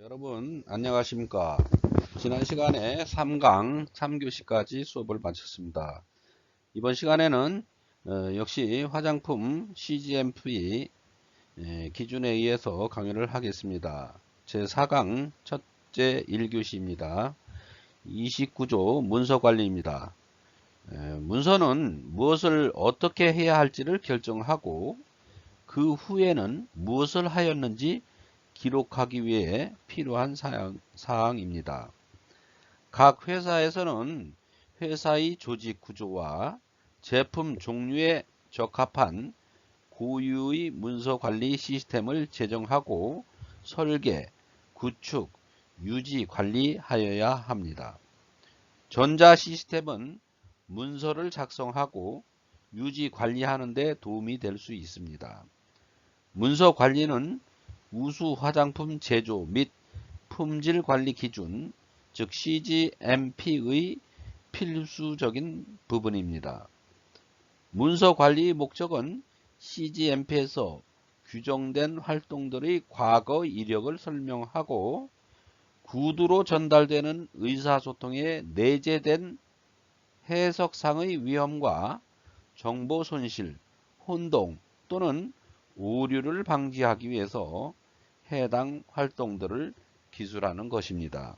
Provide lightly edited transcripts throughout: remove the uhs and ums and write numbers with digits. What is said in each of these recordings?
여러분 안녕하십니까. 지난 시간에 3강 3교시까지 수업을 마쳤습니다. 이번 시간에는 역시 화장품 CGMP 기준에 의해서 강의를 하겠습니다. 제4강 첫째 1교시입니다. 29조 문서관리입니다. 문서는 무엇을 어떻게 해야 할지를 결정하고 그 후에는 무엇을 하였는지 기록하기 위해 필요한 사항입니다. 각 회사에서는 회사의 조직 구조와 제품 종류에 적합한 고유의 문서 관리 시스템을 제정하고 설계, 구축, 유지 관리하여야 합니다. 전자 시스템은 문서를 작성하고 유지 관리하는 데 도움이 될 수 있습니다. 문서 관리는 우수 화장품 제조 및 품질 관리 기준, 즉 CGMP의 필수적인 부분입니다. 문서 관리의 목적은 CGMP에서 규정된 활동들의 과거 이력을 설명하고 구두로 전달되는 의사소통에 내재된 해석상의 위험과 정보 손실, 혼동 또는 오류를 방지하기 위해서 해당 활동들을 기술하는 것입니다.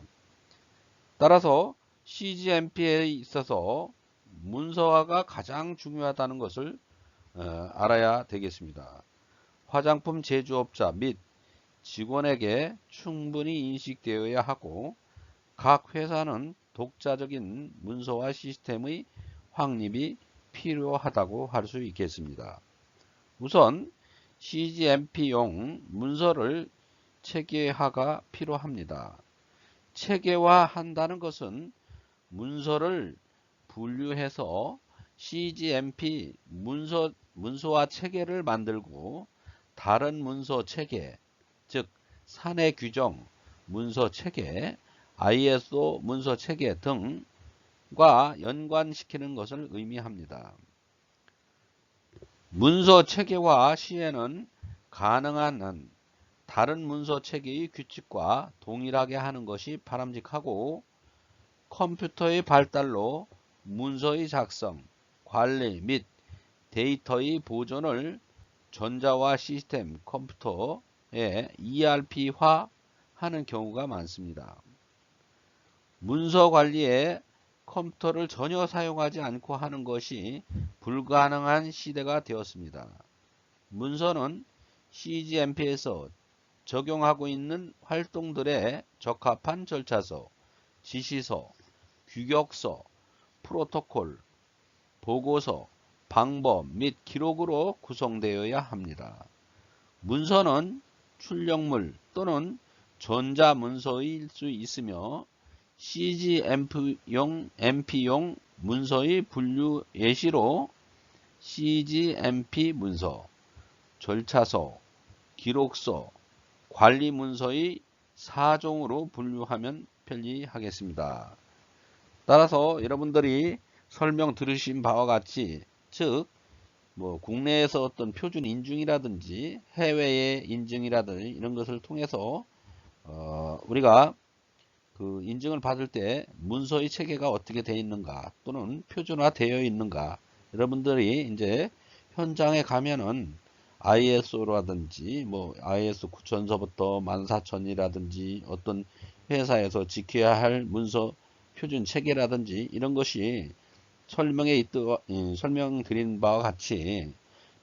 따라서 CGMP에 있어서 문서화가 가장 중요하다는 것을 알아야 되겠습니다. 화장품 제조업자 및 직원에게 충분히 인식되어야 하고 각 회사는 독자적인 문서화 시스템의 확립이 필요하다고 할 수 있겠습니다. 우선 CGMP용 문서를 체계화가 필요합니다. 체계화한다는 것은 문서를 분류해서 CGMP 문서화 체계를 만들고 다른 문서 체계, 즉 사내 규정 문서 체계, ISO 문서 체계 등과 연관시키는 것을 의미합니다. 문서 체계화 시에는 가능한 한 다른 문서 체계의 규칙과 동일하게 하는 것이 바람직하고 컴퓨터의 발달로 문서의 작성, 관리 및 데이터의 보존을 전자화 시스템 컴퓨터에 ERP화하는 경우가 많습니다. 문서 관리에 컴퓨터를 전혀 사용하지 않고 하는 것이 불가능한 시대가 되었습니다. 문서는 CGMP에서 적용하고 있는 활동들에 적합한 절차서, 지시서, 규격서, 프로토콜, 보고서, 방법 및 기록으로 구성되어야 합니다. 문서는 출력물 또는 전자문서일 수 있으며 CGMP용 문서의 분류 예시로 CGMP 문서, 절차서, 기록서, 관리 문서의 4종으로 분류하면 편리하겠습니다. 따라서 여러분들이 설명 들으신 바와 같이 즉 국내에서 어떤 표준 인증이라든지 해외의 인증이라든지 이런 것을 통해서 우리가 그 인증을 받을 때 문서의 체계가 어떻게 되어 있는가 또는 표준화 되어 있는가 여러분들이 이제 현장에 가면은 ISO라든지 ISO 9000서부터 14000이라든지 어떤 회사에서 지켜야 할 문서 표준 체계라든지 이런 것이 설명드린 바와 같이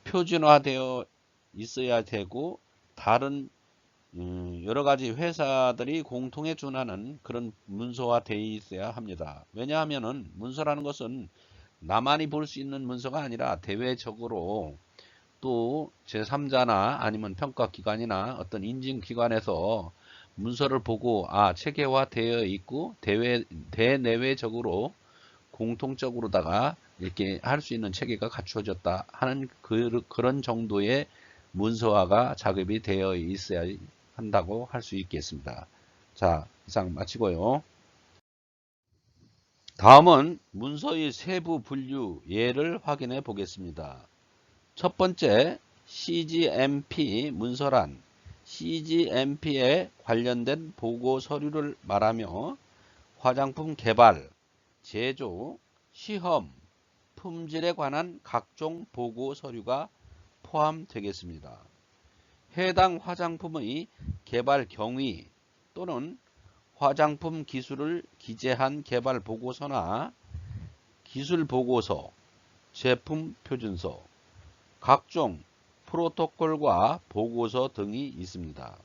표준화되어 있어야 되고 다른 여러가지 회사들이 공통에 준하는 그런 문서화 되어 있어야 합니다. 왜냐하면은 문서라는 것은 나만이 볼 수 있는 문서가 아니라 대외적으로 또 제3자나 아니면 평가기관이나 어떤 인증기관에서 문서를 보고 체계화 되어 있고 대내외적으로 공통적으로다가 이렇게 할 수 있는 체계가 갖추어졌다 하는 그런 정도의 문서화가 작업이 되어 있어야 한다고 할 수 있겠습니다. 자, 이상 마치고요. 다음은 문서의 세부 분류 예를 확인해 보겠습니다. 첫 번째, CGMP 문서란 CGMP에 관련된 보고 서류를 말하며 화장품 개발, 제조, 시험, 품질에 관한 각종 보고 서류가 포함되겠습니다. 해당 화장품의 개발 경위 또는 화장품 기술을 기재한 개발 보고서나 기술 보고서, 제품 표준서, 각종 프로토콜과 보고서 등이 있습니다.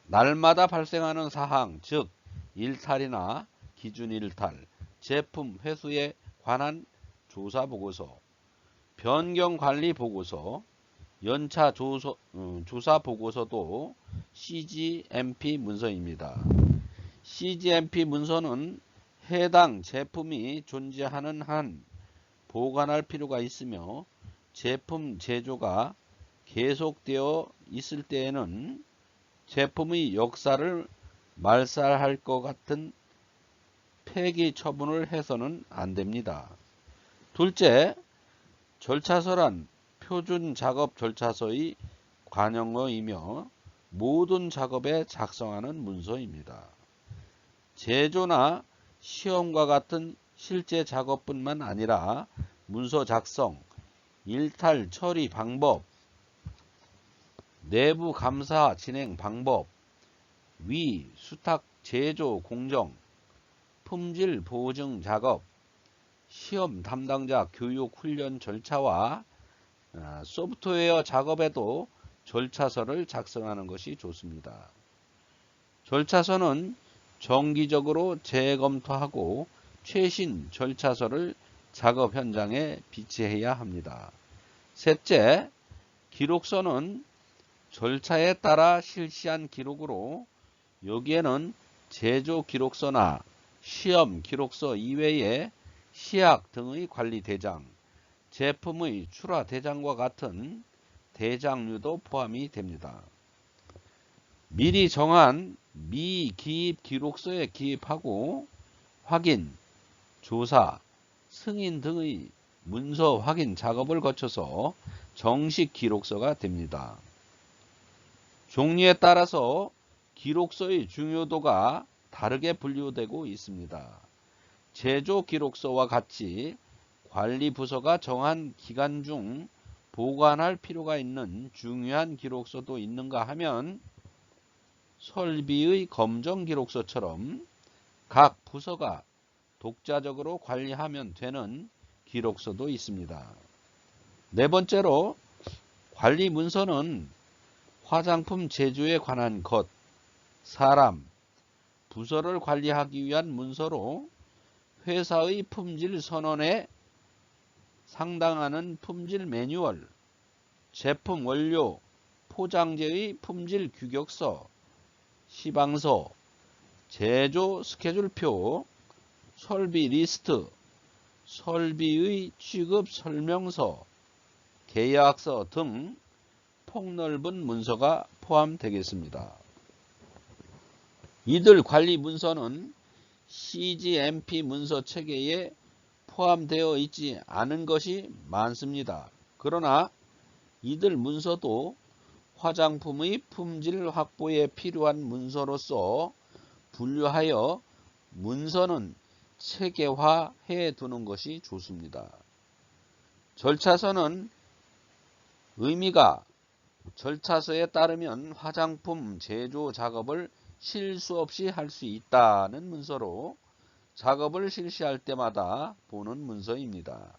날마다 발생하는 사항, 즉 일탈이나 기준 일탈, 제품 회수에 관한 조사 보고서, 변경 관리 보고서, 연차 조사 보고서도 CGMP 문서입니다. CGMP 문서는 해당 제품이 존재하는 한 보관할 필요가 있으며 제품 제조가 계속되어 있을 때에는 제품의 역사를 말살할 것 같은 폐기 처분을 해서는 안 됩니다. 둘째, 절차서란 표준 작업 절차서의 관용어이며 모든 작업에 작성하는 문서입니다. 제조나 시험과 같은 실제 작업뿐만 아니라 문서 작성, 일탈 처리 방법, 내부 감사 진행 방법, 위, 수탁 제조 공정, 품질 보증 작업, 시험 담당자 교육 훈련 절차와 소프트웨어 작업에도 절차서를 작성하는 것이 좋습니다. 절차서는 정기적으로 재검토하고 최신 절차서를 작업 현장에 비치해야 합니다. 셋째, 기록서는 절차에 따라 실시한 기록으로 여기에는 제조 기록서나 시험 기록서 이외에 시약 등의 관리 대장, 제품의 출하 대장과 같은 대장류도 포함이 됩니다. 미리 정한 미기입 기록서에 기입하고 확인, 조사, 승인 등의 문서 확인 작업을 거쳐서 정식 기록서가 됩니다. 종류에 따라서 기록서의 중요도가 다르게 분류되고 있습니다. 제조 기록서와 같이 관리 부서가 정한 기간 중 보관할 필요가 있는 중요한 기록서도 있는가 하면 설비의 검정 기록서처럼 각 부서가 독자적으로 관리하면 되는 기록서도 있습니다. 네 번째로 관리 문서는 화장품 제조에 관한 것, 사람, 부서를 관리하기 위한 문서로 회사의 품질 선언에 상당하는 품질 매뉴얼, 제품 원료, 포장재의 품질 규격서, 시방서, 제조 스케줄표, 설비 리스트, 설비의 취급 설명서, 계약서 등 폭넓은 문서가 포함되겠습니다. 이들 관리 문서는 CGMP 문서 체계에 포함되어 있지 않은 것이 많습니다. 그러나 이들 문서도 화장품의 품질 확보에 필요한 문서로서 분류하여 문서는 체계화해 두는 것이 좋습니다. 절차서는 의미가 절차서에 따르면 화장품 제조 작업을 실수 없이 할 수 있다는 문서로 작업을 실시할 때마다 보는 문서입니다.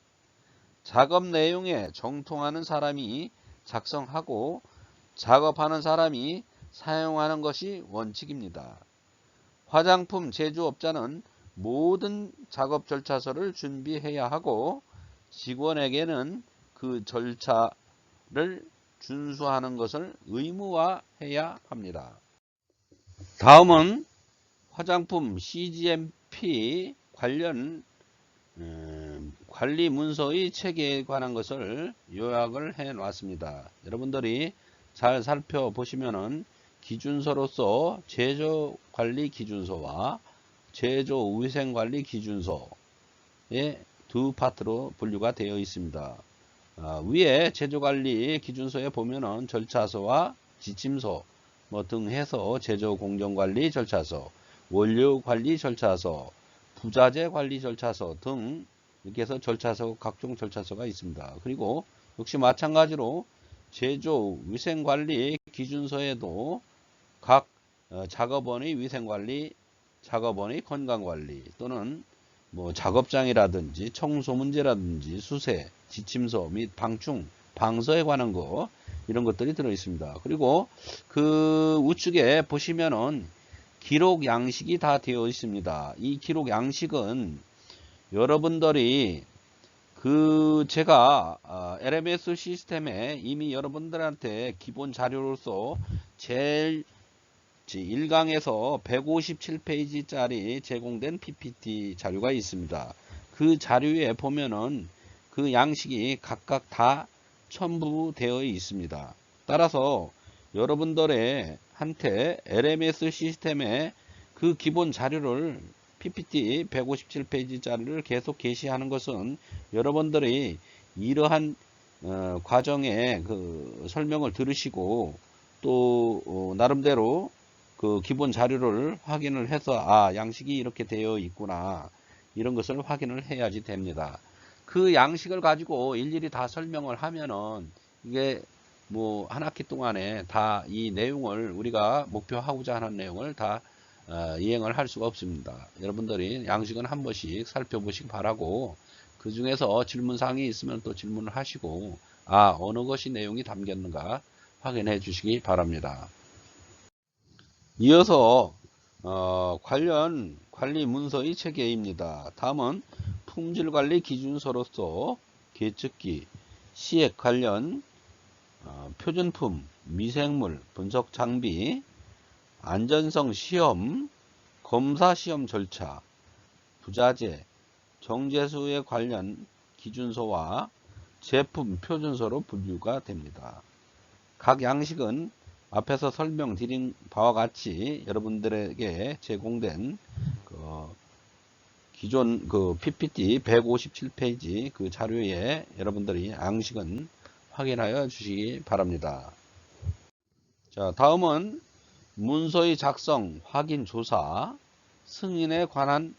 작업 내용에 정통하는 사람이 작성하고 작업하는 사람이 사용하는 것이 원칙입니다. 화장품 제조업자는 모든 작업 절차서를 준비해야 하고 직원에게는 그 절차를 준수하는 것을 의무화해야 합니다. 다음은 화장품 CGMP 관련 관리 문서의 체계에 관한 것을 요약을 해 놨습니다. 여러분들이 잘 살펴보시면은 기준서로서 제조 관리 기준서와 제조 위생 관리 기준서의 두 파트로 분류가 되어 있습니다. 위에 제조 관리 기준서에 보면은 절차서와 지침서, 뭐 등 해서 제조 공정관리 절차서, 원료 관리 절차서, 부자재 관리 절차서 등 이렇게 해서 절차서, 각종 절차서가 있습니다. 그리고 역시 마찬가지로 제조 위생관리 기준서에도 각 작업원의 위생관리, 작업원의 건강관리 또는 뭐 작업장이라든지 청소 문제라든지 수세, 지침서 및 방충, 방서에 관한 거 이런 것들이 들어 있습니다. 그리고 그 우측에 보시면은 기록 양식이 다 되어 있습니다. 이 기록 양식은 여러분들이 제가 LMS 시스템에 이미 여러분들한테 기본 자료로서 제일 1강에서 157페이지짜리 제공된 PPT 자료가 있습니다. 그 자료에 보면은 그 양식이 각각 다 첨부되어 있습니다. 따라서 여러분들의 한테 LMS 시스템에 그 기본 자료를 PPT 157페이지짜리를 계속 게시하는 것은 여러분들이 이러한 과정의 그 설명을 들으시고 또 나름대로 그 기본 자료를 확인을 해서 양식이 이렇게 되어 있구나 이런 것을 확인을 해야지 됩니다. 그 양식을 가지고 일일이 다 설명을 하면은 이게 뭐 한 학기 동안에 다 이 내용을 우리가 목표하고자 하는 내용을 다 이행을 할 수가 없습니다. 여러분들이 양식은 한 번씩 살펴보시기 바라고 그 중에서 질문사항이 있으면 또 질문을 하시고 어느 것이 내용이 담겼는가 확인해 주시기 바랍니다. 이어서 관련 관리 문서의 체계입니다. 다음은 품질관리 기준서로서 계측기, 시액 관련 표준품, 미생물, 분석 장비, 안전성 시험, 검사 시험 절차, 부자재, 정제수에 관련 기준서와 제품 표준서로 분류가 됩니다. 각 양식은 앞에서 설명드린 바와 같이 여러분들에게 제공된 기존 PPT 157페이지 그 자료에 여러분들이 양식은 확인하여 주시기 바랍니다. 자, 다음은 문서의 작성, 확인, 조사, 승인에 관한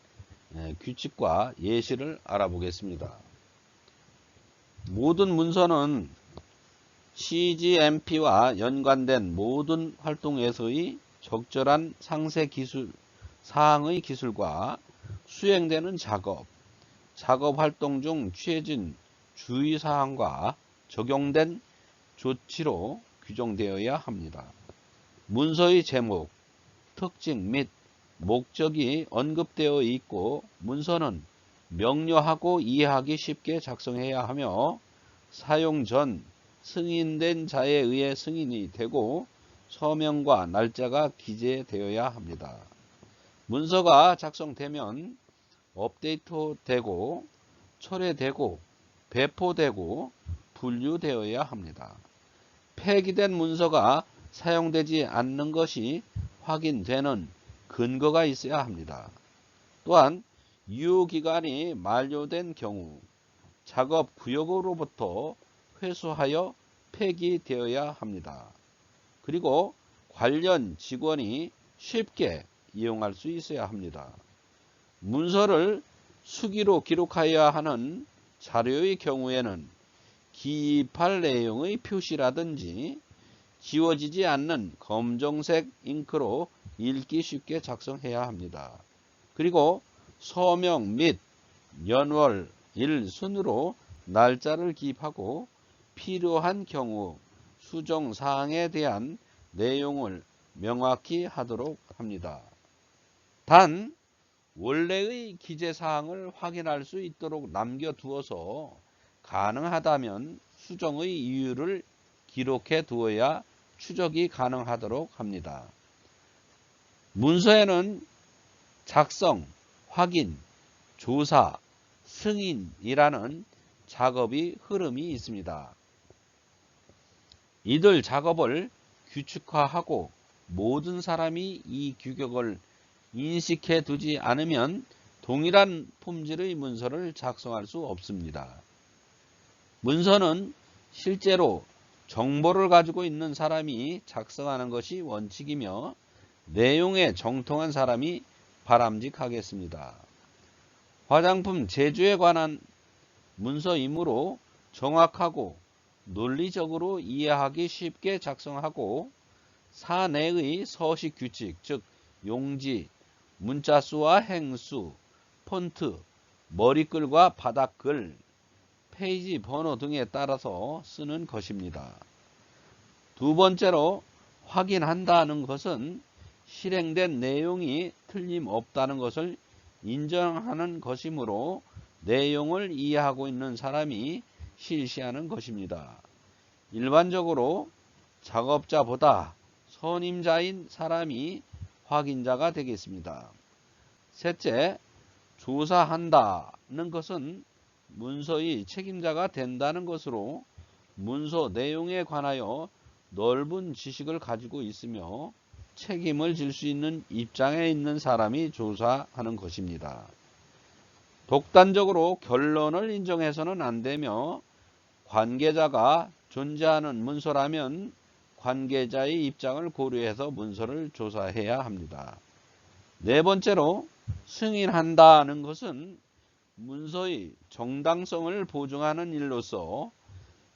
규칙과 예시를 알아보겠습니다. 모든 문서는 CGMP와 연관된 모든 활동에서의 적절한 상세 기술, 사항의 기술과 수행되는 작업 활동 중 취해진 주의사항과 적용된 조치로 규정되어야 합니다. 문서의 제목, 특징 및 목적이 언급되어 있고 문서는 명료하고 이해하기 쉽게 작성해야 하며 사용 전 승인된 자에 의해 승인이 되고 서명과 날짜가 기재되어야 합니다. 문서가 작성되면 업데이트되고 철회되고 배포되고 분류되어야 합니다. 폐기된 문서가 사용되지 않는 것이 확인되는 근거가 있어야 합니다. 또한 유효기간이 만료된 경우 작업 구역으로부터 회수하여 폐기되어야 합니다. 그리고 관련 직원이 쉽게 이용할 수 있어야 합니다. 문서를 수기로 기록하여야 하는 자료의 경우에는 기입할 내용의 표시라든지 지워지지 않는 검정색 잉크로 읽기 쉽게 작성해야 합니다. 그리고 서명 및 연월, 일 순으로 날짜를 기입하고 필요한 경우 수정사항에 대한 내용을 명확히 하도록 합니다. 단 원래의 기재사항을 확인할 수 있도록 남겨두어서 가능하다면 수정의 이유를 기록해 두어야 추적이 가능하도록 합니다. 문서에는 작성, 확인, 조사, 승인이라는 작업의 흐름이 있습니다. 이들 작업을 규칙화하고 모든 사람이 이 규격을 인식해 두지 않으면 동일한 품질의 문서를 작성할 수 없습니다. 문서는 실제로 정보를 가지고 있는 사람이 작성하는 것이 원칙이며 내용에 정통한 사람이 바람직하겠습니다. 화장품 제조에 관한 문서이므로 정확하고 논리적으로 이해하기 쉽게 작성하고 사내의 서식 규칙, 즉 용지, 문자수와 행수, 폰트, 머리글과 바닥글, 페이지 번호 등에 따라서 쓰는 것입니다. 두 번째로 확인한다는 것은 실행된 내용이 틀림없다는 것을 인정하는 것이므로 내용을 이해하고 있는 사람이 실시하는 것입니다. 일반적으로 작업자보다 선임자인 사람이 확인자가 되겠습니다. 셋째, 조사한다는 것은 문서의 책임자가 된다는 것으로 문서 내용에 관하여 넓은 지식을 가지고 있으며 책임을 질 수 있는 입장에 있는 사람이 조사하는 것입니다. 독단적으로 결론을 인정해서는 안 되며 관계자가 존재하는 문서라면 관계자의 입장을 고려해서 문서를 조사해야 합니다. 네 번째로 승인한다는 것은 문서의 정당성을 보증하는 일로서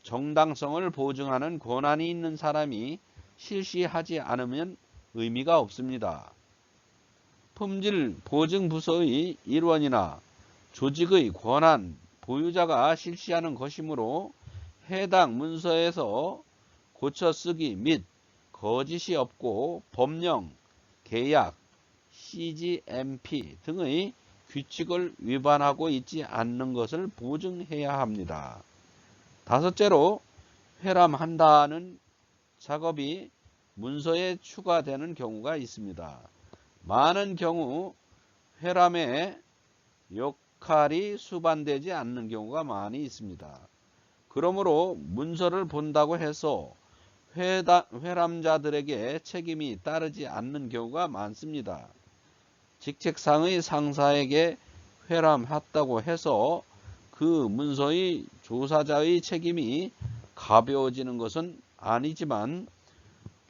정당성을 보증하는 권한이 있는 사람이 실시하지 않으면 의미가 없습니다. 품질 보증 부서의 일원이나 조직의 권한 보유자가 실시하는 것이므로 해당 문서에서 고쳐쓰기 및 거짓이 없고 법령, 계약, CGMP 등의 규칙을 위반하고 있지 않는 것을 보증해야 합니다. 다섯째로 회람한다는 작업이 문서에 추가되는 경우가 있습니다. 많은 경우 회람의 역할이 수반되지 않는 경우가 많이 있습니다. 그러므로 문서를 본다고 해서 회람자들에게 책임이 따르지 않는 경우가 많습니다. 직책상의 상사에게 회람했다고 해서 그 문서의 조사자의 책임이 가벼워지는 것은 아니지만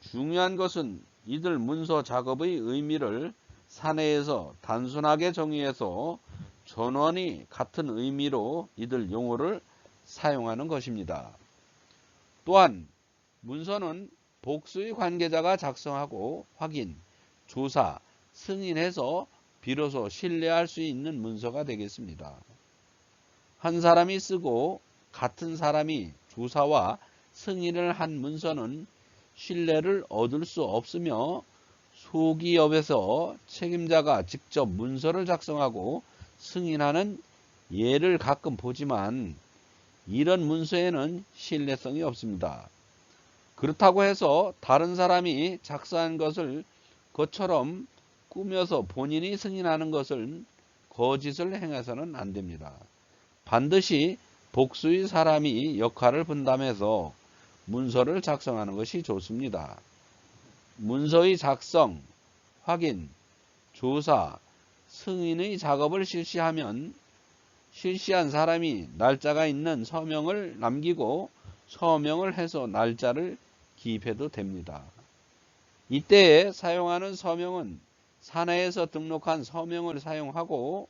중요한 것은 이들 문서 작업의 의미를 사내에서 단순하게 정의해서 전원이 같은 의미로 이들 용어를 사용하는 것입니다. 또한 문서는 복수의 관계자가 작성하고 확인, 조사, 승인해서 비로소 신뢰할 수 있는 문서가 되겠습니다. 한 사람이 쓰고 같은 사람이 조사와 승인을 한 문서는 신뢰를 얻을 수 없으며 소기업에서 책임자가 직접 문서를 작성하고 승인하는 예를 가끔 보지만 이런 문서에는 신뢰성이 없습니다. 그렇다고 해서 다른 사람이 작성한 것을 그처럼 꾸며서 본인이 승인하는 것을 거짓을 행해서는 안 됩니다. 반드시 복수의 사람이 역할을 분담해서 문서를 작성하는 것이 좋습니다. 문서의 작성, 확인, 조사, 승인의 작업을 실시하면 실시한 사람이 날짜가 있는 서명을 남기고 서명을 해서 날짜를 기입해도 됩니다. 이때에 사용하는 서명은 사내에서 등록한 서명을 사용하고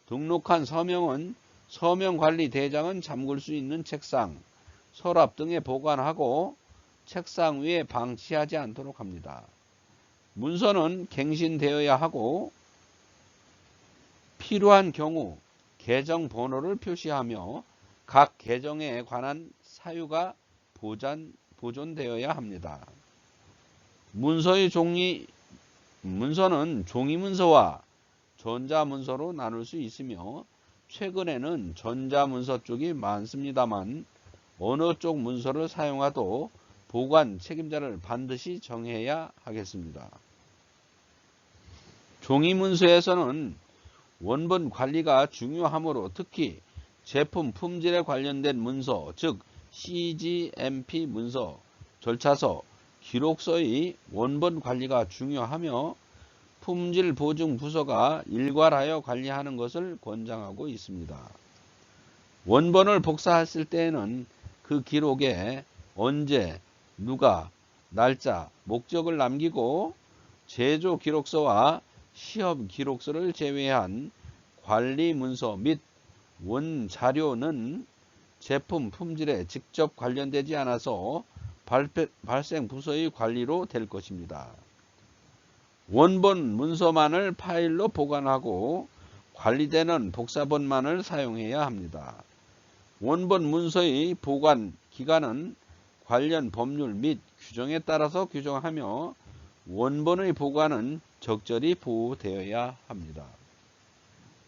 등록한 서명은 서명관리대장은 잠글 수 있는 책상, 서랍 등에 보관하고 책상 위에 방치하지 않도록 합니다. 문서는 갱신되어야 하고 필요한 경우 계정 번호를 표시하며 각 계정에 관한 사유가 보존되어야 합니다. 문서는 종이문서와 전자문서로 나눌 수 있으며 최근에는 전자문서 쪽이 많습니다만 어느 쪽 문서를 사용하도 보관 책임자를 반드시 정해야 하겠습니다. 종이문서에서는 원본 관리가 중요하므로 특히 제품 품질에 관련된 문서, 즉 CGMP 문서, 절차서, 기록서의 원본 관리가 중요하며 품질 보증 부서가 일괄하여 관리하는 것을 권장하고 있습니다. 원본을 복사했을 때에는 그 기록에 언제, 누가, 날짜, 목적을 남기고 제조 기록서와 시험 기록서를 제외한 관리 문서 및 원자료는 제품 품질에 직접 관련되지 않아서 발생 부서의 관리로 될 것입니다. 원본 문서만을 파일로 보관하고 관리되는 복사본만을 사용해야 합니다. 원본 문서의 보관 기간은 관련 법률 및 규정에 따라서 규정하며 원본의 보관은 적절히 보호되어야 합니다.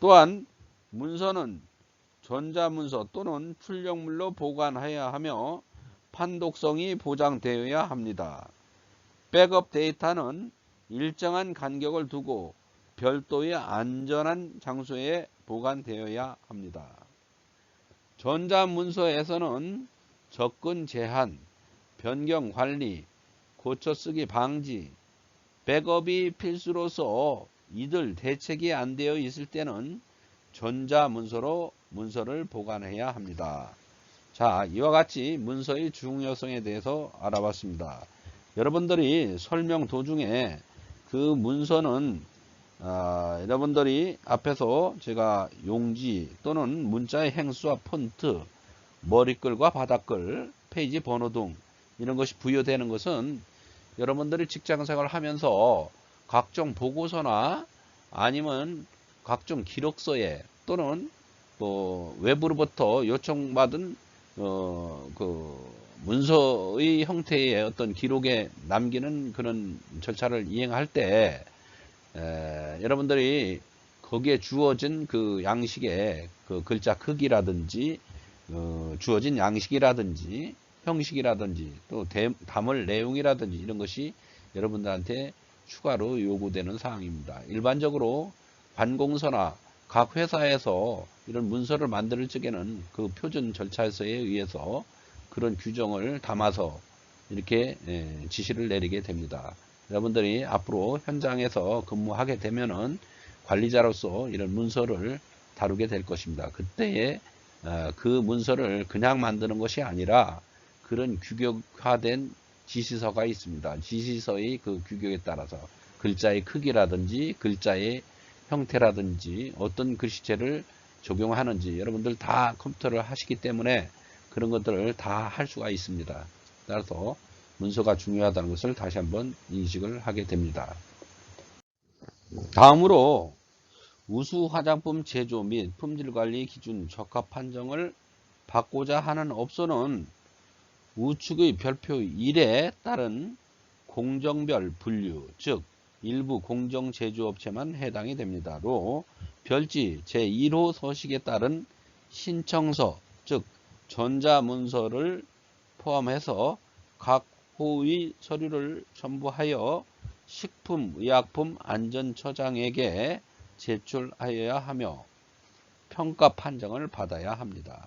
또한 문서는 전자문서 또는 출력물로 보관해야 하며 판독성이 보장되어야 합니다. 백업 데이터는 일정한 간격을 두고 별도의 안전한 장소에 보관되어야 합니다. 전자문서에서는 접근 제한, 변경 관리, 고쳐쓰기 방지, 백업이 필수로서 이들 대책이 안 되어 있을 때는 전자문서로 문서를 보관해야 합니다. 자, 이와 같이 문서의 중요성에 대해서 알아봤습니다. 여러분들이 설명 도중에 그 문서는 여러분들이 앞에서 제가 용지 또는 문자의 행수와 폰트, 머리글과 바닥글, 페이지 번호 등 이런 것이 부여되는 것은 여러분들이 직장생활을 하면서 각종 보고서나 아니면 각종 기록서에 또는 또 외부로부터 요청받은 그 문서의 형태의 어떤 기록에 남기는 그런 절차를 이행할 때 여러분들이 거기에 주어진 그 양식의 그 글자 크기라든지 주어진 양식이라든지 형식이라든지 또 담을 내용이라든지 이런 것이 여러분들한테 추가로 요구되는 사항입니다. 일반적으로 관공서나 각 회사에서 이런 문서를 만들 적에는 그 표준 절차서에 의해서 그런 규정을 담아서 이렇게 지시를 내리게 됩니다. 여러분들이 앞으로 현장에서 근무하게 되면은 관리자로서 이런 문서를 다루게 될 것입니다. 그때에 그 문서를 그냥 만드는 것이 아니라 그런 규격화된 지시서가 있습니다. 지시서의 그 규격에 따라서 글자의 크기라든지 글자의 형태라든지 어떤 글씨체를 적용하는지 여러분들 다 컴퓨터를 하시기 때문에 그런 것들을 다 할 수가 있습니다. 따라서 문서가 중요하다는 것을 다시 한번 인식을 하게 됩니다. 다음으로 우수 화장품 제조 및 품질관리 기준 적합 판정을 받고자 하는 업소는 우측의 별표 1에 따른 공정별 분류, 즉 일부 공정제조업체만 해당이 됩니다. 로 별지 제1호 서식에 따른 신청서, 즉 전자문서를 포함해서 각 호의 서류를 첨부하여 식품의약품안전처장에게 제출하여야 하며 평가 판정을 받아야 합니다.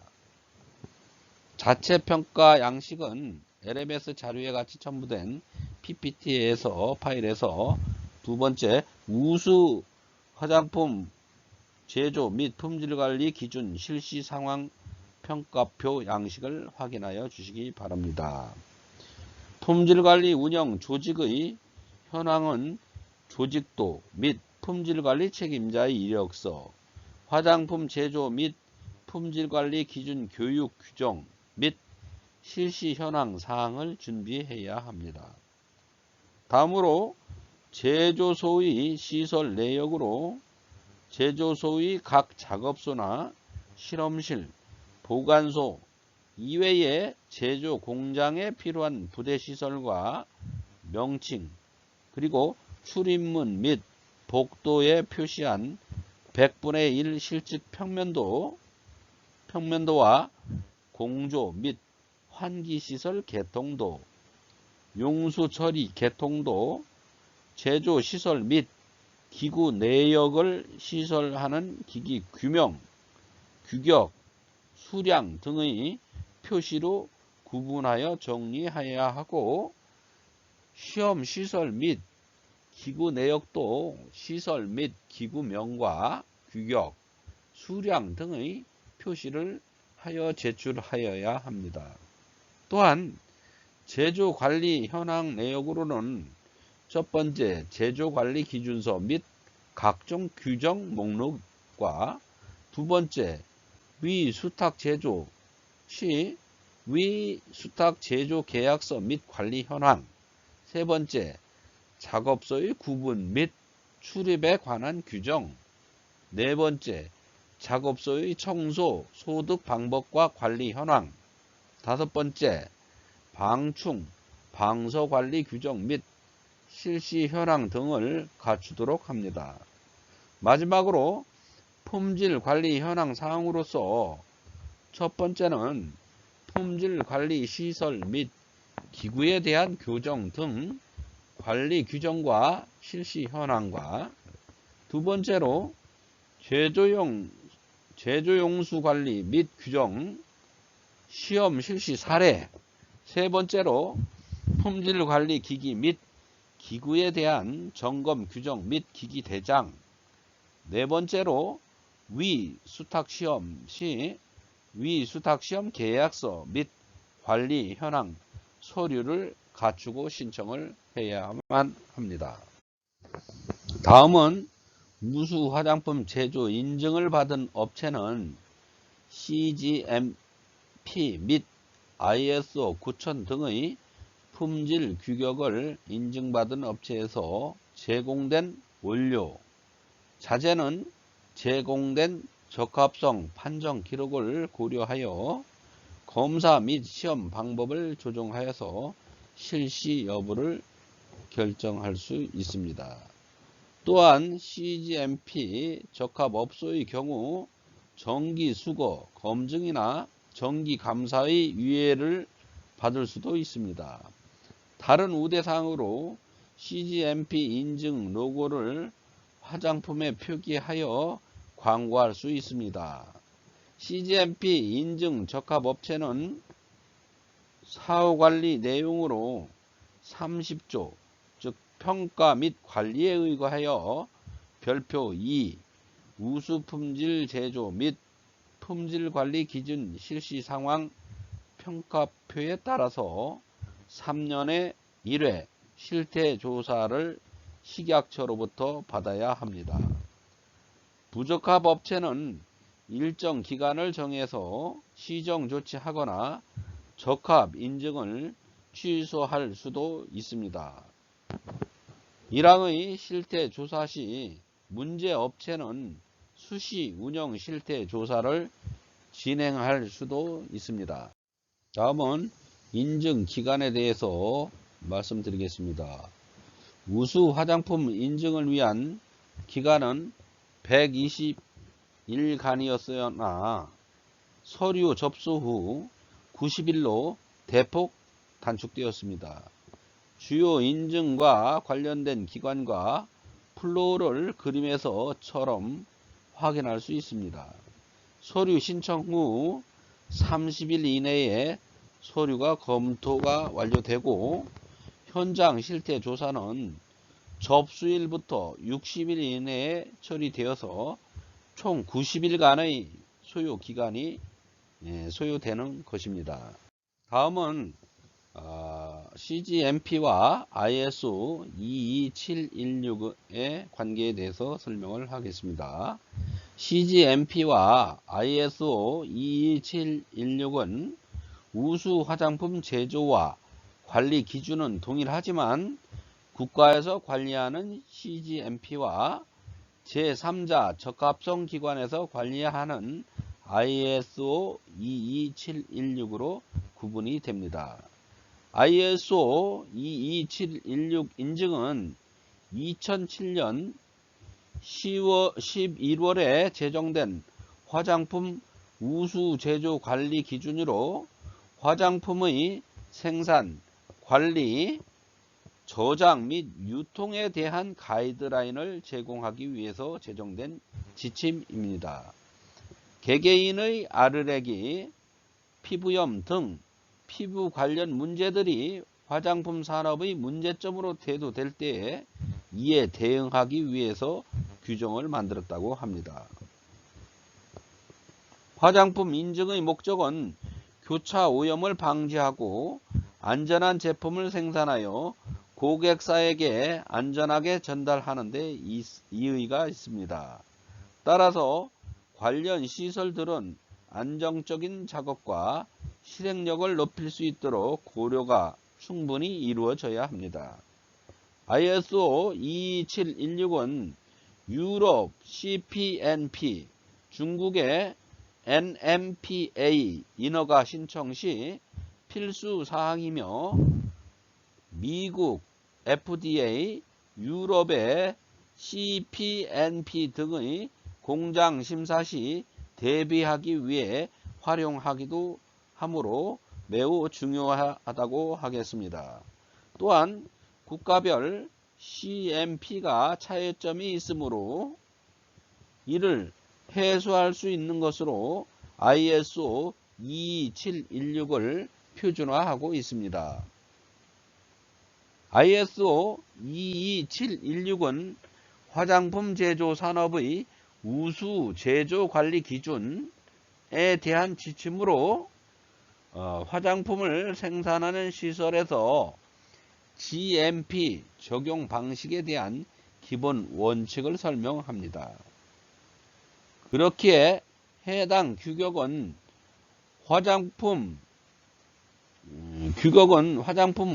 자체 평가 양식은 LMS 자료에 같이 첨부된 PPT에서 파일에서 두 번째 우수 화장품 제조 및 품질관리 기준 실시 상황 평가표 양식을 확인하여 주시기 바랍니다. 품질관리 운영 조직의 현황은 조직도 및 품질관리 책임자의 이력서, 화장품 제조 및 품질관리 기준 교육 규정 및 실시 현황 사항을 준비해야 합니다. 다음으로 제조소의 시설 내역으로 제조소의 각 작업소나 실험실, 보관소 이외의 제조 공장에 필요한 부대시설과 명칭, 그리고 출입문 및 복도에 표시한 100분의 1 실측 평면도와 공조 및 환기시설 개통도, 용수처리 개통도, 제조시설 및 기구 내역을 시설하는 기기 규명, 규격, 수량 등의 표시로 구분하여 정리해야 하고 시험시설 및 기구 내역도 시설 및 기구명과 규격, 수량 등의 표시를 하여 제출하여야 합니다. 또한 제조관리 현황 내역으로는 첫 번째, 제조관리 기준서 및 각종 규정 목록과 두 번째, 위 수탁 제조 시 위 수탁 제조 계약서 및 관리 현황, 세 번째, 작업소의 구분 및 출입에 관한 규정, 네 번째, 작업소의 청소, 소득 방법과 관리 현황, 다섯 번째, 방충, 방서 관리 규정 및 실시 현황 등을 갖추도록 합니다. 마지막으로 품질 관리 현황 사항으로서 첫 번째는 품질 관리 시설 및 기구에 대한 교정 등 관리 규정과 실시 현황과 두 번째로 제조용수 관리 및 규정, 시험 실시 사례, 세 번째로 품질 관리 기기 및 기구에 대한 점검 규정 및 기기 대장, 네 번째로 위 수탁시험 시 위 수탁시험 계약서 및 관리 현황 서류를 갖추고 신청을 해야만 합니다. 다음은 우수 화장품 제조 인증을 받은 업체는 CGMP 및 ISO 9000 등의 품질 규격을 인증받은 업체에서 제공된 원료, 자재는 제공된 적합성 판정 기록을 고려하여 검사 및 시험 방법을 조정하여서 실시 여부를 결정할 수 있습니다. 또한 CGMP 적합업소의 경우 정기 수거 검증이나 정기 감사의 유예를 받을 수도 있습니다. 다른 우대사항으로 CGMP 인증 로고를 화장품에 표기하여 광고할 수 있습니다. CGMP 인증 적합업체는 사후관리 내용으로 30조, 즉 평가 및 관리에 의거하여 별표 2 우수품질 제조 및 품질관리 기준 실시 상황 평가표에 따라서 3년에 1회 실태조사를 식약처로부터 받아야 합니다. 부적합 업체는 일정 기간을 정해서 시정 조치하거나 적합 인증을 취소할 수도 있습니다. 1항의 실태조사 시 문제 업체는 수시 운영 실태조사를 진행할 수도 있습니다. 다음은 인증 기간에 대해서 말씀드리겠습니다. 우수 화장품 인증을 위한 기간은 120일간이었으나 서류 접수 후 90일로 대폭 단축되었습니다. 주요 인증과 관련된 기관과 플로우를 그림에서처럼 확인할 수 있습니다. 서류 신청 후 30일 이내에 서류가 검토가 완료되고 현장 실태 조사는 접수일부터 60일 이내에 처리되어서 총 90일간의 소요 기간이 소요되는 것입니다. 다음은 CGMP와 ISO 22716의 관계에 대해서 설명을 하겠습니다. CGMP와 ISO 22716은 우수 화장품 제조와 관리 기준은 동일하지만 국가에서 관리하는 CGMP와 제3자 적합성 기관에서 관리하는 ISO 22716으로 구분이 됩니다. ISO 22716 인증은 2007년 11월에 제정된 화장품 우수 제조 관리 기준으로 화장품의 생산, 관리, 저장 및 유통에 대한 가이드라인을 제공하기 위해서 제정된 지침입니다. 개개인의 아르레기, 피부염 등 피부 관련 문제들이 화장품 산업의 문제점으로 대두될 때에 이에 대응하기 위해서 규정을 만들었다고 합니다. 화장품 인증의 목적은 교차 오염을 방지하고 안전한 제품을 생산하여 고객사에게 안전하게 전달하는 데 이의가 있습니다. 따라서 관련 시설들은 안정적인 작업과 실행력을 높일 수 있도록 고려가 충분히 이루어져야 합니다. ISO 22716은 유럽 CPNP, 중국의 NMPA 인허가 신청 시 필수 사항이며 미국 FDA, 유럽의 CPNP 등의 공장 심사 시 대비하기 위해 활용하기도 하므로 매우 중요하다고 하겠습니다. 또한 국가별 CMP가 차이점이 있으므로 이를 해소할 수 있는 것으로 ISO 22716을 표준화하고 있습니다. ISO 22716은 화장품 제조 산업의 우수 제조 관리 기준에 대한 지침으로 화장품을 생산하는 시설에서 GMP 적용 방식에 대한 기본 원칙을 설명합니다. 그렇기에 해당 규격은 화장품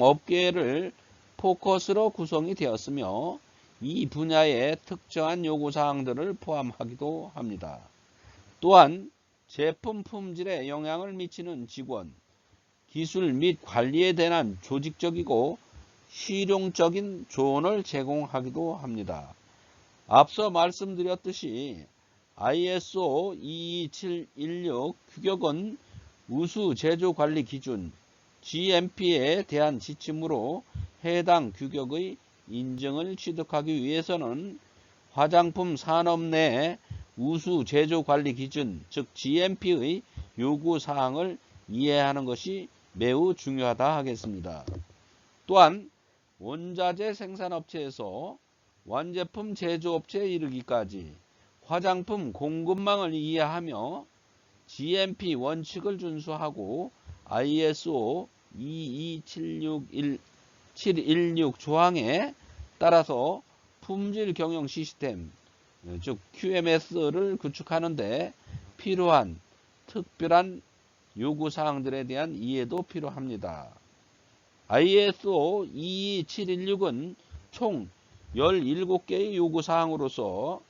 업계를 포커스로 구성이 되었으며 이 분야의 특정한 요구사항들을 포함하기도 합니다. 또한 제품 품질에 영향을 미치는 직원, 기술 및 관리에 대한 조직적이고 실용적인 조언을 제공하기도 합니다. 앞서 말씀드렸듯이 ISO 22716 규격은 우수 제조 관리 기준 GMP에 대한 지침으로 해당 규격의 인증을 취득하기 위해서는 화장품 산업 내 우수 제조 관리 기준 즉 GMP의 요구 사항을 이해하는 것이 매우 중요하다 하겠습니다. 또한 원자재 생산업체에서 완제품 제조업체에 이르기까지 화장품 공급망을 이해하며 GMP 원칙을 준수하고 ISO 22716 조항에 따라서 품질 경영 시스템, 즉 QMS를 구축하는 데 필요한 특별한 요구사항들에 대한 이해도 필요합니다. ISO 22716은 총 17개의 요구사항으로서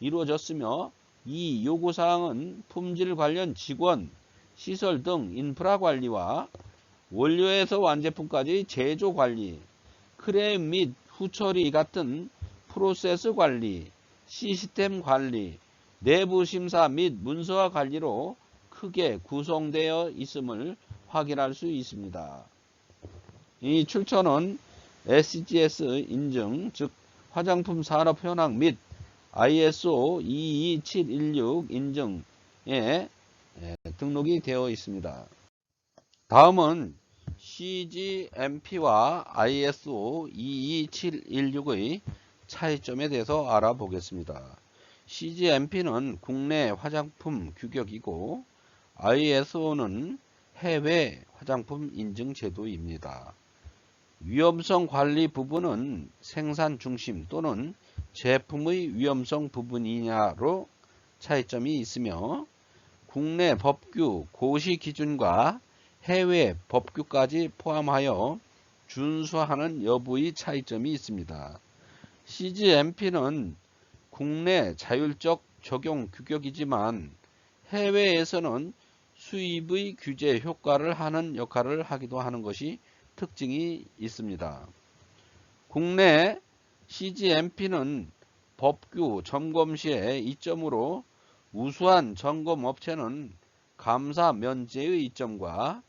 이루어졌으며 이 요구사항은 품질 관련 직원, 시설 등 인프라 관리와 원료에서 완제품까지 제조 관리, 크레임 및 후처리 같은 프로세스 관리, 시스템 관리, 내부 심사 및 문서화 관리로 크게 구성되어 있음을 확인할 수 있습니다. 이 출처는 SGS 인증, 즉 화장품 산업 현황 및 ISO 22716 인증에 등록이 되어 있습니다. 다음은 CGMP와 ISO 22716의 차이점에 대해서 알아보겠습니다. CGMP는 국내 화장품 규격이고 ISO는 해외 화장품 인증 제도입니다. 위험성 관리 부분은 생산 중심 또는 제품의 위험성 부분이냐로 차이점이 있으며 국내 법규 고시 기준과 해외 법규까지 포함하여 준수하는 여부의 차이점이 있습니다. CGMP는 국내 자율적 적용 규격이지만 해외에서는 수입의 규제 효과를 하는 역할을 하기도 하는 것이 특징이 있습니다. 국내 CGMP는 법규 점검 시의 이점으로 우수한 점검 업체는 감사 면제의 이점과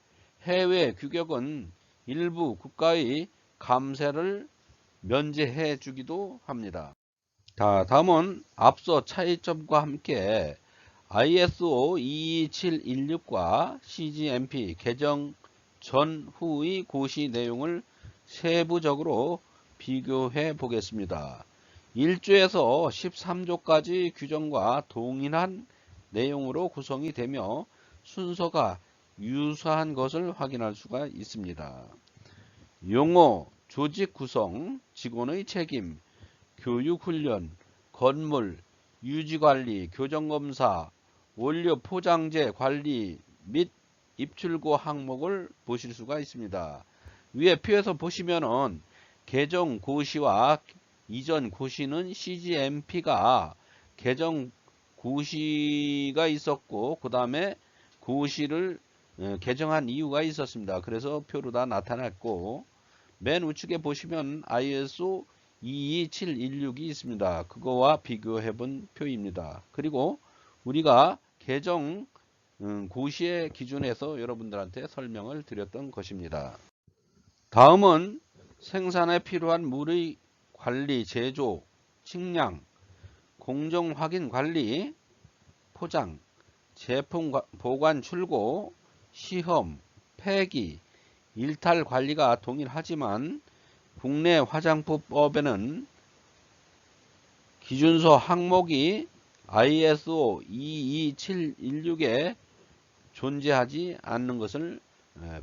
해외 규격은 일부 국가의 감세를 면제해 주기도 합니다. 다음은 앞서 차이점과 함께 ISO 22716과 CGMP 개정 전후의 고시 내용을 세부적으로 비교해 보겠습니다. 1조에서 13조까지 규정과 동일한 내용으로 구성이 되며 순서가 유사한 것을 확인할 수가 있습니다. 용어, 조직 구성, 직원의 책임, 교육훈련, 건물, 유지관리, 교정검사, 원료 포장재 관리 및 입출고 항목을 보실 수가 있습니다. 위에 표에서 보시면은 개정 고시와 이전 고시는 CGMP가 개정 고시가 있었고 그 다음에 고시를 개정한 이유가 있었습니다. 그래서 표로 다 나타났고 맨 우측에 보시면 ISO 22716이 있습니다. 그거와 비교해 본 표입니다. 그리고 우리가 개정 고시의 기준에서 여러분들한테 설명을 드렸던 것입니다. 다음은 생산에 필요한 물의 관리, 제조, 측량, 공정 확인 관리, 포장, 제품 보관 출고, 시험, 폐기, 일탈 관리가 동일하지만 국내 화장품법에는 기준서 항목이 ISO 22716에 존재하지 않는 것을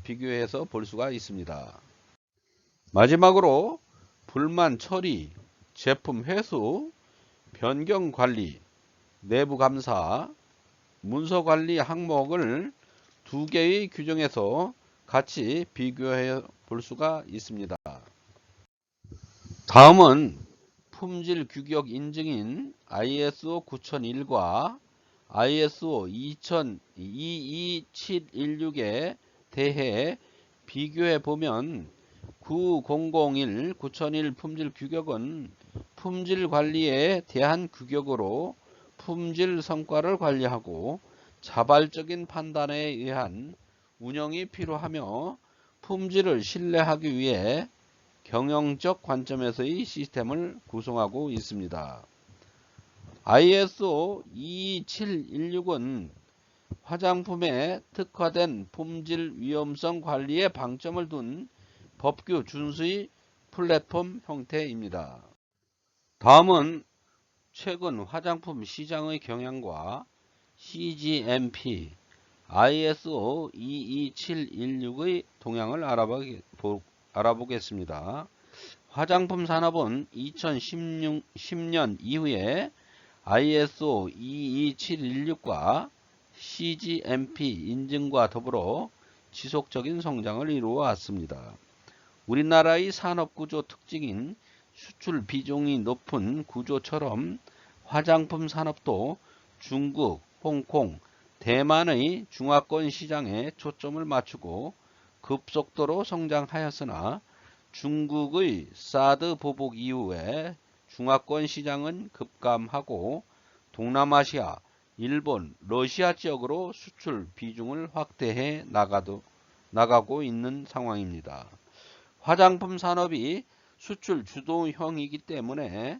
비교해서 볼 수가 있습니다. 마지막으로 불만 처리, 제품 회수, 변경 관리, 내부 감사, 문서 관리 항목을 두 개의 규정에서 같이 비교해 볼 수가 있습니다. 다음은 품질 규격 인증인 ISO 9001과 ISO 22716에 대해 비교해 보면 9001 품질 규격은 품질 관리에 대한 규격으로 품질 성과를 관리하고 자발적인 판단에 의한 운영이 필요하며 품질을 신뢰하기 위해 경영적 관점에서의 시스템을 구성하고 있습니다. ISO 22716은 화장품에 특화된 품질 위험성 관리에 방점을 둔 법규 준수의 플랫폼 형태입니다. 다음은 최근 화장품 시장의 경향과 CGMP, ISO 22716의 동향을 알아보겠습니다. 화장품 산업은 2010년 이후에 ISO 22716과 CGMP 인증과 더불어 지속적인 성장을 이루어 왔습니다. 우리나라의 산업구조 특징인 수출 비중이 높은 구조처럼 화장품 산업도 중국, 홍콩, 대만의 중화권 시장에 초점을 맞추고 급속도로 성장하였으나 중국의 사드 보복 이후에 중화권 시장은 급감하고 동남아시아, 일본, 러시아 지역으로 수출 비중을 확대해 나가고 있는 상황입니다. 화장품 산업이 수출 주도형이기 때문에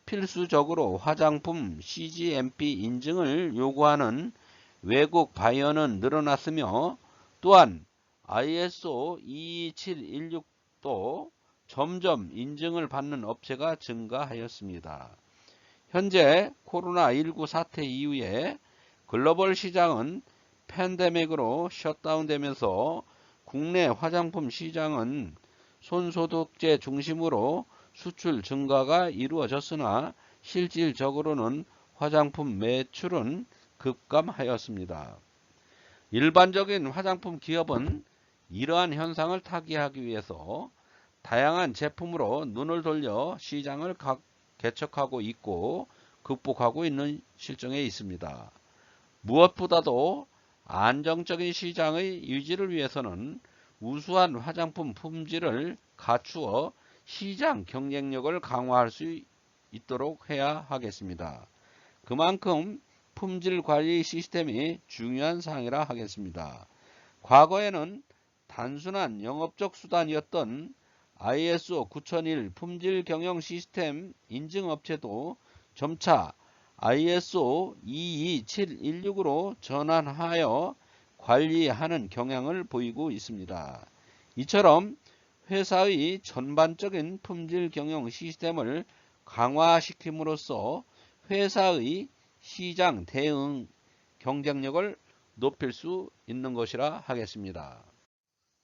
필수적으로 화장품 CGMP 인증을 요구하는 외국 바이어는 늘어났으며 또한 ISO 22716도 점점 인증을 받는 업체가 증가하였습니다. 현재 코로나19 사태 이후에 글로벌 시장은 팬데믹으로 셧다운되면서 국내 화장품 시장은 손소독제 중심으로 수출 증가가 이루어졌으나 실질적으로는 화장품 매출은 급감하였습니다. 일반적인 화장품 기업은 이러한 현상을 타개하기 위해서 다양한 제품으로 눈을 돌려 시장을 개척하고 있고 극복하고 있는 실정에 있습니다. 무엇보다도 안정적인 시장의 유지를 위해서는 우수한 화장품 품질을 갖추어 시장 경쟁력을 강화할 수 있도록 해야 하겠습니다. 그만큼 품질 관리 시스템이 중요한 사항이라 하겠습니다. 과거에는 단순한 영업적 수단이었던 ISO 9001 품질 경영 시스템 인증 업체도 점차 ISO 22716으로 전환하여 관리하는 경향을 보이고 있습니다. 이처럼 회사의 전반적인 품질 경영 시스템을 강화시킴으로써 회사의 시장 대응 경쟁력을 높일 수 있는 것이라 하겠습니다.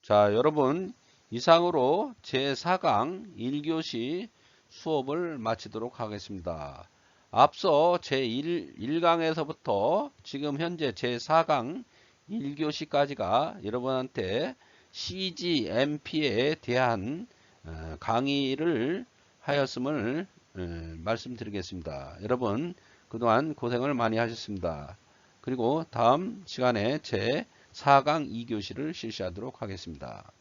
자, 여러분 이상으로 제4강 1교시 수업을 마치도록 하겠습니다. 앞서 제1강에서부터 지금 현재 제4강 1교시까지가 여러분한테 CGMP에 대한 강의를 하였음을 말씀드리겠습니다. 여러분 그동안 고생을 많이 하셨습니다. 그리고 다음 시간에 제4강 2교시를 실시하도록 하겠습니다.